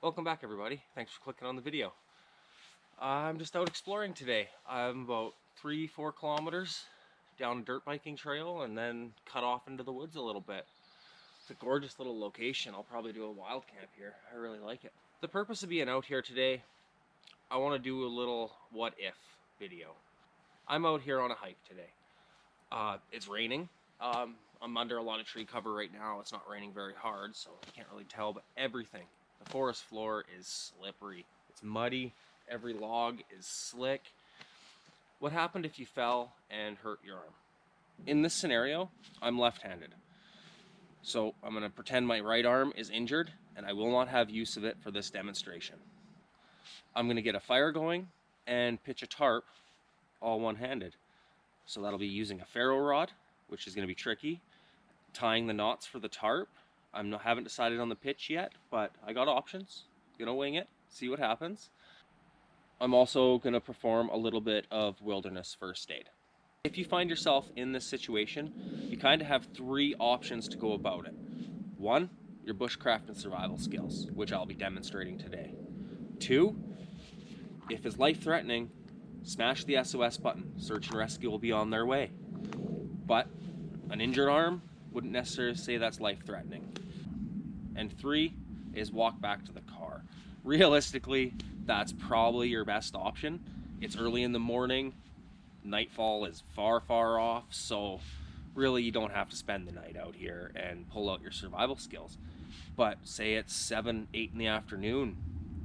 Welcome back, everybody. Thanks for clicking on the video. I'm just out exploring today. I'm about 3-4 kilometers down a dirt biking trail and then cut off into the woods a little bit. It's a gorgeous little location. I'll probably do a wild camp here. I really like it. The purpose of being out here today, I want to do a little what if video. I'm out here on a hike today. It's raining. I'm under a lot of tree cover right now. It's not raining very hard, so you can't really tell, but everything. The forest floor is slippery. It's muddy. Every log is slick. What happened if you fell and hurt your arm? In this scenario, I'm left-handed. So I'm going to pretend my right arm is injured, and I will not have use of it for this demonstration. I'm going to get a fire going and pitch a tarp all one-handed. So that'll be using a ferro rod, which is going to be tricky, tying the knots for the tarp. Haven't decided on the pitch yet, but I got options. Gonna wing it, see what happens. I'm also gonna perform a little bit of wilderness first aid. If you find yourself in this situation, you kind of have 3 options to go about it. 1, your bushcraft and survival skills, which I'll be demonstrating today. 2, if it's life-threatening, smash the SOS button. Search and rescue will be on their way. But an injured arm wouldn't necessarily say that's life-threatening. And 3 is walk back to the car. Realistically, that's probably your best option. It's early in the morning, nightfall is far off, so really you don't have to spend the night out here and pull out your survival skills. But say it's 7, 8 in the afternoon,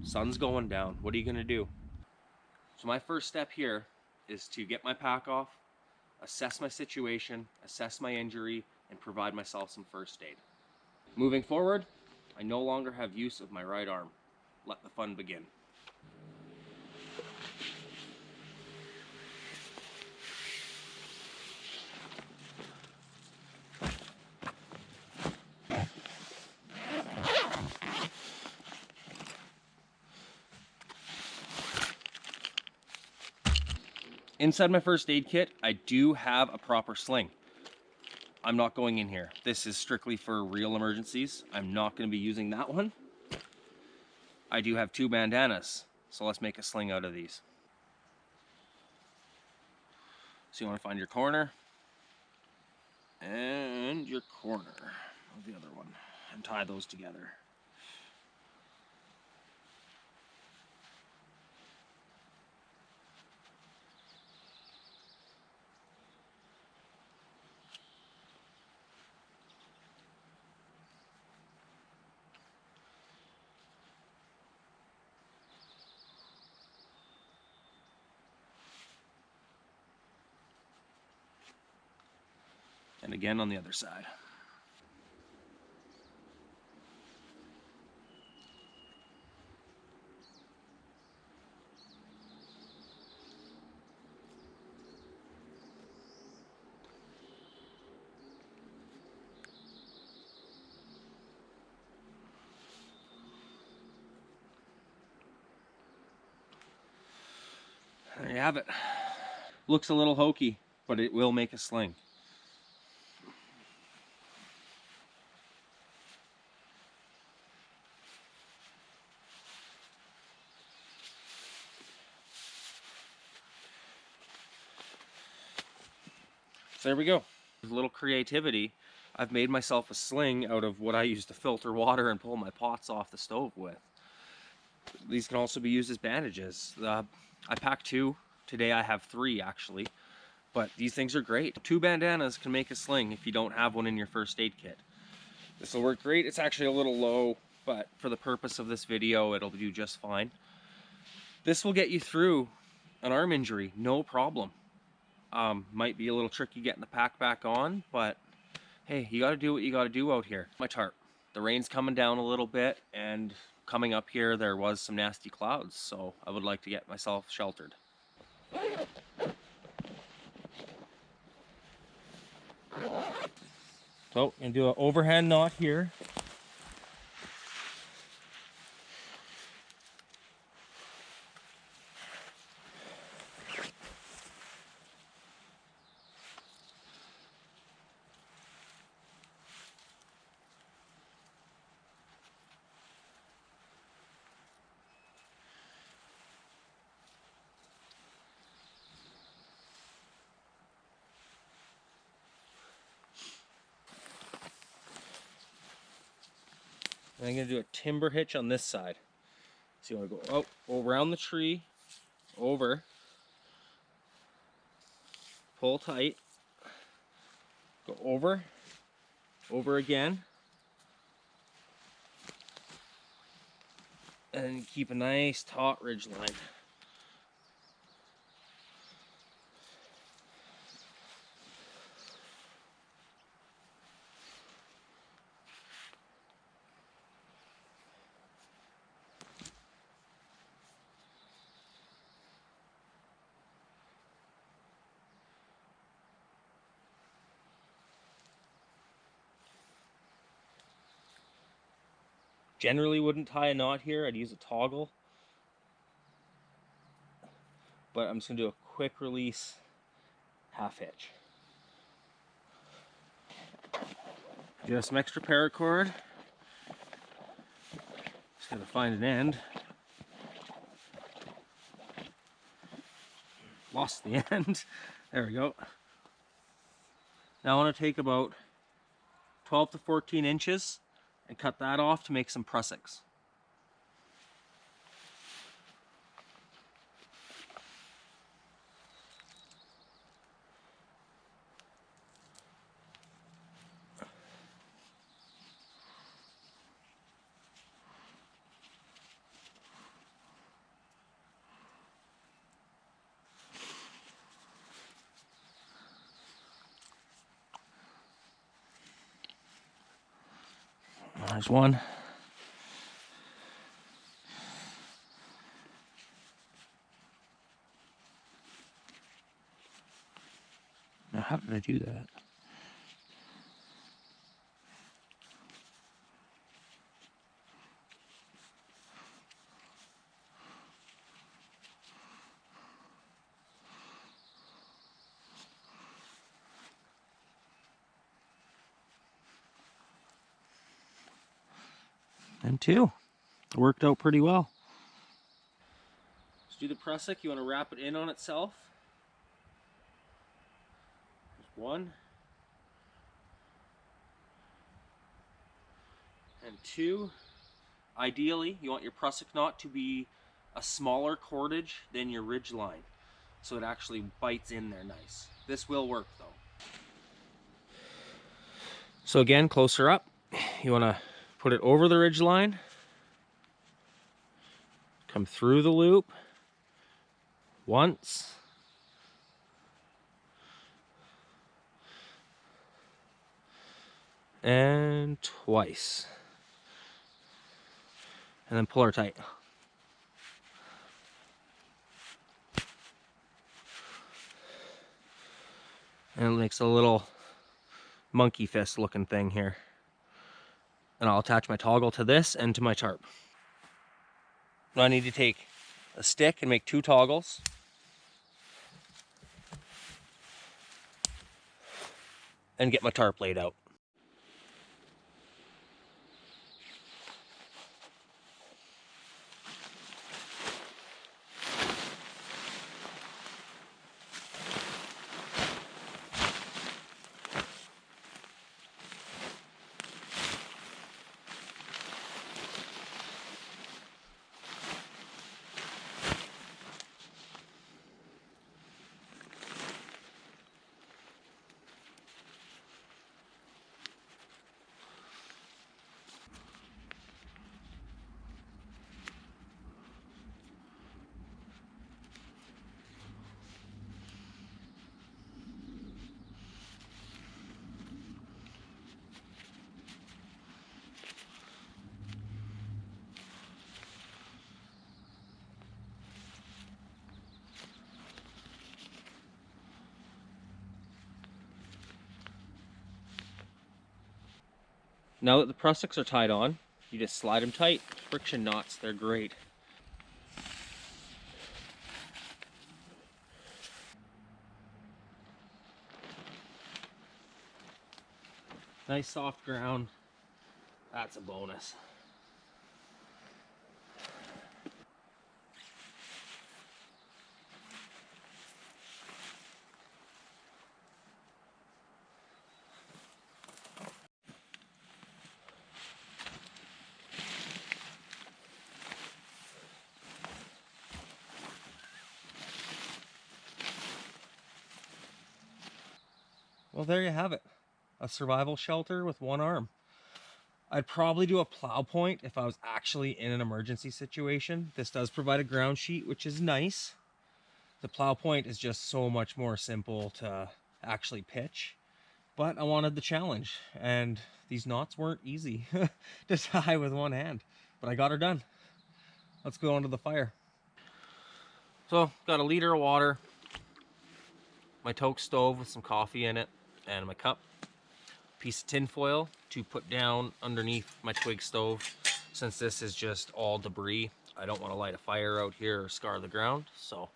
sun's going down, what are you gonna do? So my first step here is to get my pack off, assess my situation, assess my injury, and provide myself some first aid. Moving forward, I no longer have use of my right arm. Let the fun begin. Inside my first aid kit, I do have a proper sling. I'm not going in here. This is strictly for real emergencies. I'm not going to be using that one. I do have 2 bandanas, so let's make a sling out of these. So you want to find your corner and your corner of the other one and tie those together. And again on the other side. There you have it. Looks a little hokey, but it will make a sling. So there we go. With a little creativity, I've made myself a sling out of what I use to filter water and pull my pots off the stove with. These can also be used as bandages. I packed 2. Today I have 3 actually, but these things are great. 2 bandanas can make a sling if you don't have one in your first aid kit. This will work great. It's actually a little low, but for the purpose of this video, it'll do just fine. This will get you through an arm injury, no problem. Might be a little tricky getting the pack back on, but hey, you gotta do what you gotta do out here. My tarp. The rain's coming down a little bit, and coming up here there was some nasty clouds, so I would like to get myself sheltered. So, I'm gonna do an overhand knot here. And I'm going to do a timber hitch on this side. So you want to go around the tree, over, pull tight, go over, over again, and keep a nice taut ridge line. Generally wouldn't tie a knot here, I'd use a toggle. But I'm just going to do a quick release half hitch. Just some extra paracord. Just got to find an end. Lost the end. There we go. Now I want to take about 12 to 14 inches and cut that off to make some prussiks. There's one. Now, how did I do that? And two. It worked out pretty well. Let's do the prusik. You want to wrap it in on itself. There's one. And two. Ideally, you want your prusik knot to be a smaller cordage than your ridge line, so it actually bites in there nice. This will work though. So again, closer up, you want to put it over the ridge line, come through the loop once, and twice, and then pull her tight. And it makes a little monkey fist looking thing here. And I'll attach my toggle to this and to my tarp. Now I need to take a stick and make two toggles. And get my tarp laid out. Now that the prussiks are tied on, you just slide them tight. Friction knots, they're great. Nice soft ground, that's a bonus. Well, there you have it. A survival shelter with one arm. I'd probably do a plow point if I was actually in an emergency situation. This does provide a ground sheet, which is nice. The plow point is just so much more simple to actually pitch. But I wanted the challenge, and these knots weren't easy to tie with one hand. But I got her done. Let's go onto the fire. So, got a liter of water, my toke stove with some coffee in it, and my cup. Piece of tin foil to put down underneath my twig stove. Since this is just all debris, I don't want to light a fire out here or scar the ground, so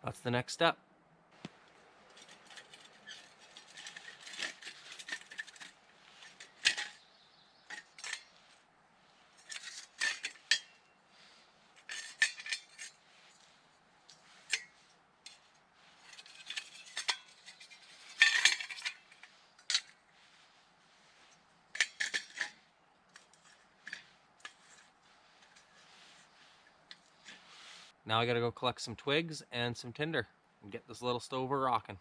that's the next step. Now I gotta go collect some twigs and some tinder and get this little stove rocking.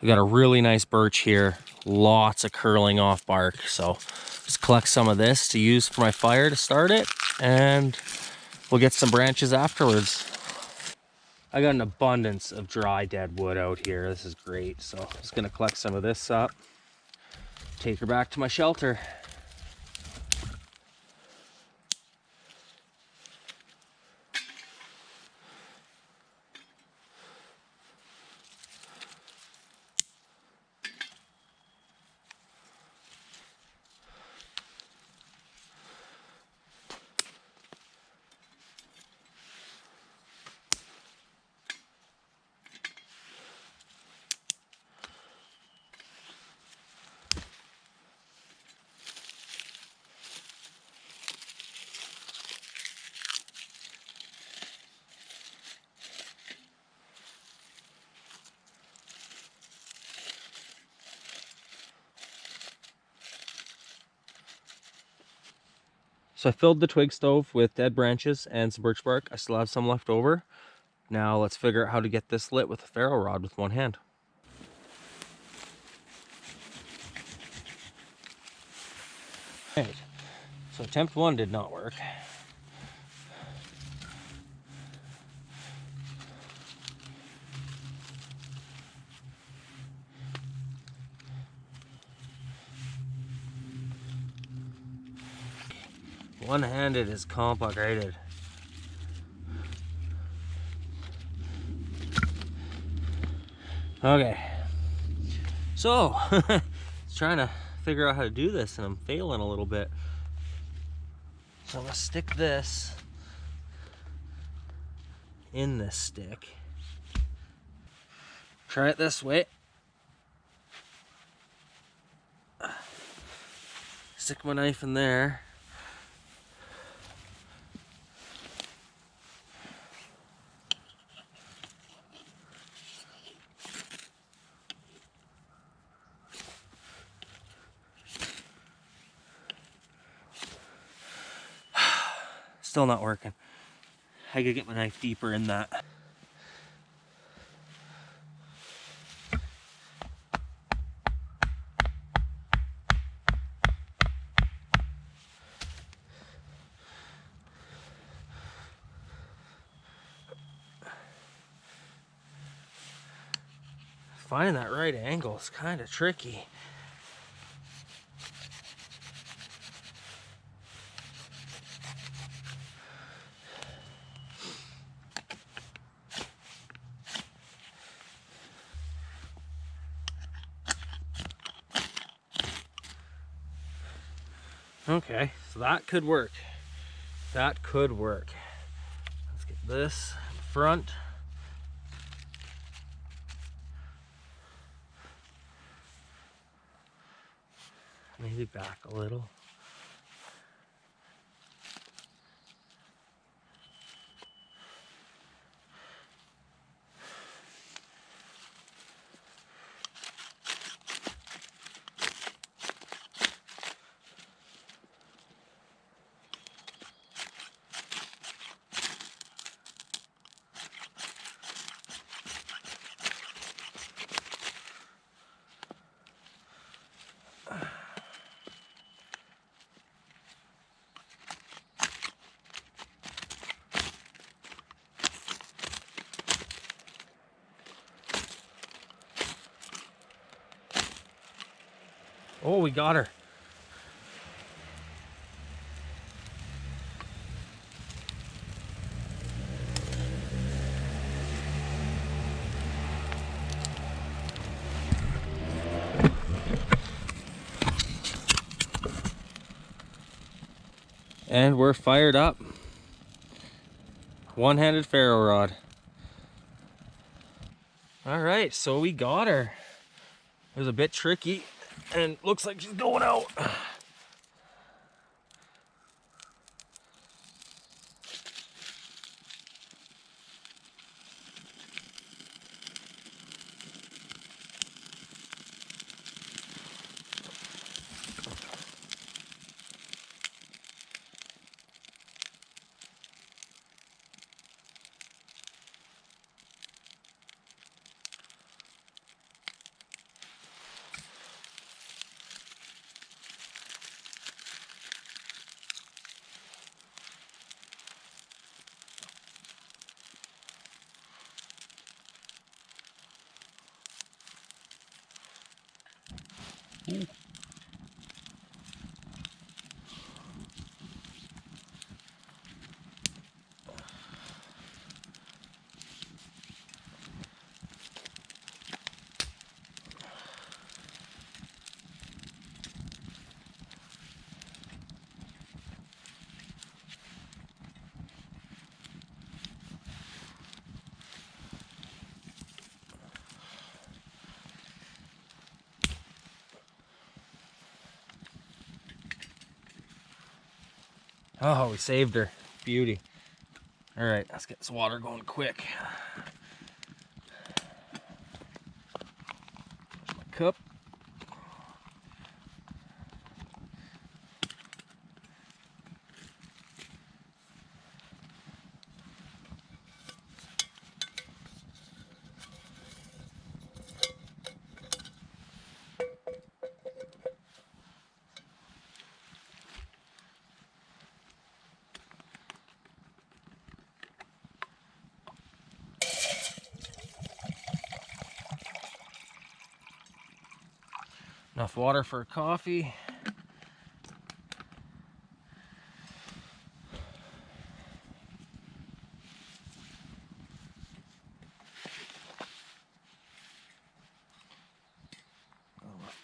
We got a really nice birch here, lots of curling off bark, so just collect some of this to use for my fire to start it, and we'll get some branches afterwards. I got an abundance of dry dead wood out here. This is great, so I'm just gonna collect some of this up, take her back to my shelter. So I filled the twig stove with dead branches and some birch bark. I still have some left over. Now let's figure out how to get this lit with a ferro rod with one hand. Right, so attempt one did not work. One-handed is complicated. Okay, so trying to figure out how to do this, and I'm failing a little bit. So I'm gonna stick this in this stick. Try it this way. Stick my knife in there. Still not working. I could get my knife deeper in that. Finding that right angle is kind of tricky. Okay, so that could work. That could work. Let's get this front. Maybe back a little. Oh, we got her. And we're fired up. One-handed ferro rod. All right, so we got her. It was a bit tricky and looks like she's going out. Ooh. Oh, we saved her. Beauty. All right, let's get this water going quick. There's my cup. Enough water for a coffee.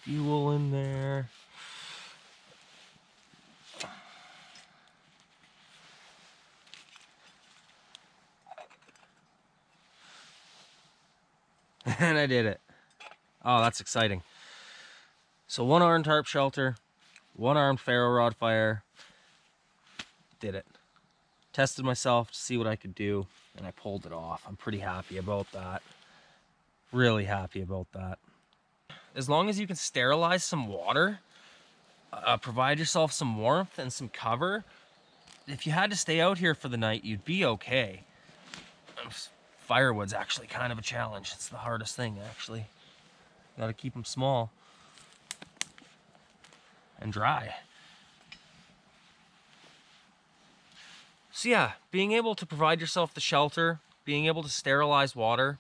Fuel in there. And I did it. Oh, that's exciting. So one-armed tarp shelter, one-armed ferro rod fire. Did it. Tested myself to see what I could do, and I pulled it off. I'm pretty happy about that. Really happy about that. As long as you can sterilize some water, provide yourself some warmth and some cover, if you had to stay out here for the night, you'd be okay. Firewood's actually kind of a challenge. It's the hardest thing, actually. Got to keep them small and dry. So yeah, being able to provide yourself the shelter, being able to sterilize water,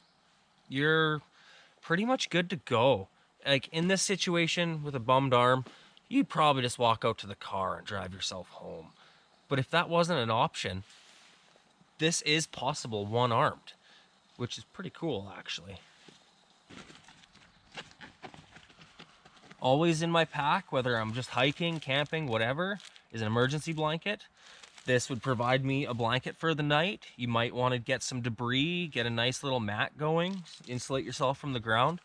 you're pretty much good to go. Like in this situation with a bummed arm, you'd probably just walk out to the car and drive yourself home. But if that wasn't an option, this is possible one-armed, which is pretty cool actually. Always in my pack, whether I'm just hiking, camping, whatever, is an emergency blanket. This would provide me a blanket for the night. You might want to get some debris, get a nice little mat going, insulate yourself from the ground.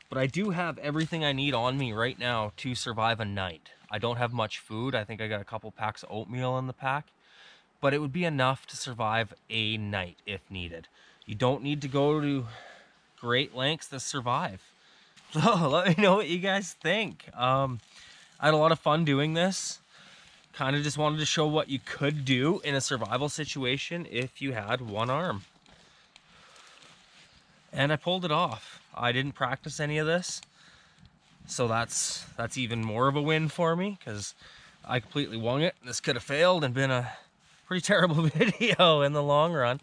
But I do have everything I need on me right now to survive a night. I don't have much food. I think I got a couple packs of oatmeal in the pack. But it would be enough to survive a night if needed. You don't need to go to great lengths to survive. So let me know what you guys think. I had a lot of fun doing this. Kind of just wanted to show what you could do in a survival situation if you had one arm. And I pulled it off. I didn't practice any of this. So that's even more of a win for me because I completely wung it. This could have failed and been a pretty terrible video in the long run.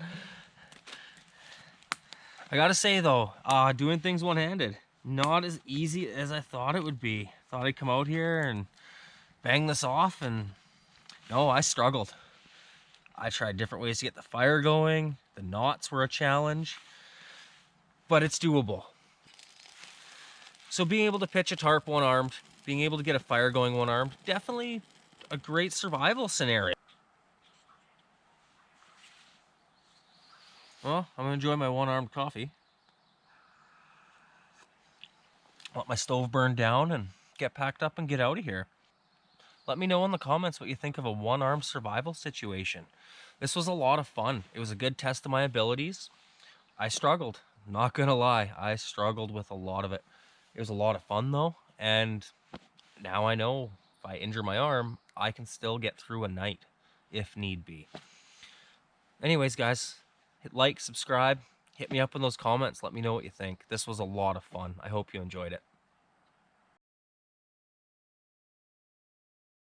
I gotta say though, doing things one-handed, not as easy as I thought it would be. Thought I'd come out here and bang this off, and no, I struggled. I tried different ways to get the fire going. The knots were a challenge, but it's doable. So being able to pitch a tarp one-armed, being able to get a fire going one-armed, definitely a great survival scenario. Well, I'm gonna enjoy my one-armed coffee. Let my stove burn down and get packed up and get out of here. Let me know in the comments what you think of a one-armed survival situation. This was a lot of fun. It was a good test of my abilities. I struggled, not gonna lie. I struggled with a lot of it. It was a lot of fun though, and now I know if I injure my arm, I can still get through a night if need be. Anyways, guys, hit like, subscribe, hit me up in those comments. Let me know what you think. This was a lot of fun. I hope you enjoyed it.